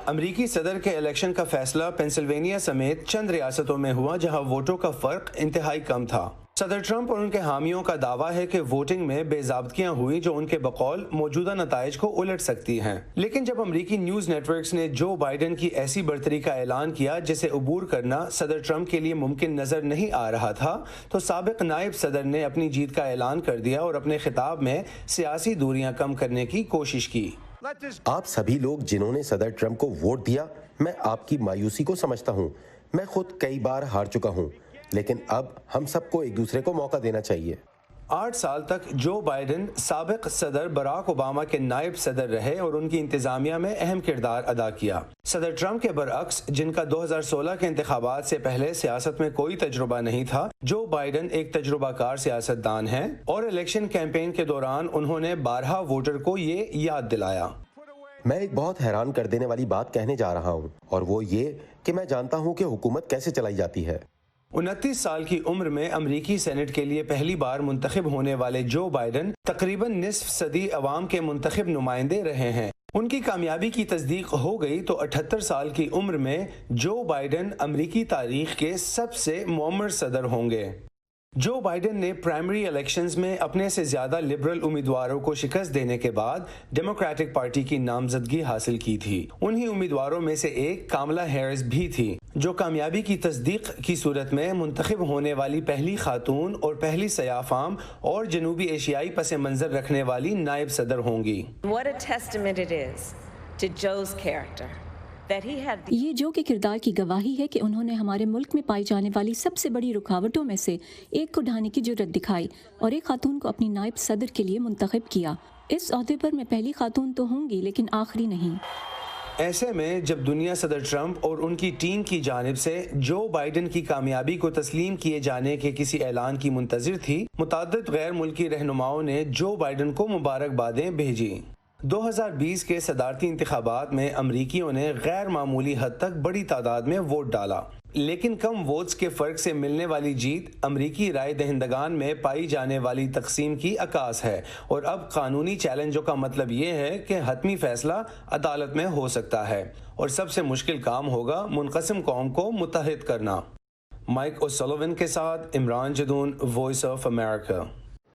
امریکی صدر کے الیکشن کا فیصلہ پینسلوینیا سمیت چند ریاستوں میں ہوا جہاں ووٹوں کا فرق انتہائی کم تھا۔ صدر ٹرمپ اور ان کے حامیوں کا دعویٰ ہے کہ ووٹنگ میں بے ضابطگیاں ہوئی جو ان کے بقول موجودہ نتائج کو الٹ سکتی ہیں، لیکن جب امریکی نیوز نیٹ ورکس نے جو بائیڈن کی ایسی برتری کا اعلان کیا جسے عبور کرنا صدر ٹرمپ کے لیے ممکن نظر نہیں آ رہا تھا، تو سابق نائب صدر نے اپنی جیت کا اعلان کر دیا اور اپنے خطاب میں سیاسی دوریاں کم کرنے کی کوشش کی۔ آپ سبھی لوگ جنہوں نے صدر ٹرمپ کو ووٹ دیا، میں آپ کی مایوسی کو سمجھتا ہوں۔ میں خود کئی بار ہار چکا ہوں، لیکن اب ہم سب کو ایک دوسرے کو موقع دینا چاہیے۔ 8 سال تک جو بائیڈن سابق صدر براک اوباما کے نائب صدر رہے اور ان کی انتظامیہ میں اہم کردار ادا کیا۔ صدر ٹرمپ کے برعکس، جن کا 2016 کے انتخابات سے پہلے سیاست میں کوئی تجربہ نہیں تھا، جو بائیڈن ایک تجربہ کار سیاستدان ہیں اور الیکشن کیمپین کے دوران انہوں نے بارہا ووٹر کو یہ یاد دلایا۔ میں ایک بہت حیران کر دینے والی بات کہنے جا رہا ہوں، اور وہ یہ کہ میں جانتا ہوں کہ حکومت کیسے چلائی جاتی ہے۔ 29 سال کی عمر میں امریکی سینٹ کے لیے پہلی بار منتخب ہونے والے جو بائیڈن تقریباً نصف صدی عوام کے منتخب نمائندے رہے ہیں۔ ان کی کامیابی کی تصدیق ہو گئی تو 78 سال کی عمر میں جو بائیڈن امریکی تاریخ کے سب سے معمر صدر ہوں گے۔ جو بائیڈن نے پرائمری الیکشنز میں اپنے سے زیادہ لبرل امیدواروں کو شکست دینے کے بعد ڈیموکریٹک پارٹی کی نامزدگی حاصل کی تھی۔ انہی امیدواروں میں سے ایک کاملا ہیرس بھی تھی، جو کامیابی کی تصدیق کی صورت میں منتخب ہونے والی پہلی خاتون اور پہلی سیاہ فام اور جنوبی ایشیائی پس منظر رکھنے والی نائب صدر ہوں گی۔ What a testament it is to Joe's character. یہ جو کے کردار کی گواہی ہے کہ انہوں نے ہمارے ملک میں پائی جانے والی سب سے بڑی رکاوٹوں میں سے ایک کو ڈھانے کی جرت دکھائی اور ایک خاتون کو اپنی نائب صدر کے لیے منتخب کیا۔ اس عہدے پر میں پہلی خاتون تو ہوں گی، لیکن آخری نہیں۔ ایسے میں جب دنیا صدر ٹرمپ اور ان کی ٹیم کی جانب سے جو بائیڈن کی کامیابی کو تسلیم کیے جانے کے کسی اعلان کی منتظر تھی، متعدد غیر ملکی رہنماؤں نے جو بائیڈن کو مبارکبادیں بھیجی۔ 2020 کے صدارتی انتخابات میں امریکیوں نے غیر معمولی حد تک بڑی تعداد میں ووٹ ڈالا، لیکن کم ووٹس کے فرق سے ملنے والی جیت امریکی رائے دہندگان میں پائی جانے والی تقسیم کی عکاس ہے، اور اب قانونی چیلنجوں کا مطلب یہ ہے کہ حتمی فیصلہ عدالت میں ہو سکتا ہے، اور سب سے مشکل کام ہوگا منقسم قوم کو متحد کرنا۔ مائک اوسلوون کے ساتھ Imran Jadoon, Voice of America.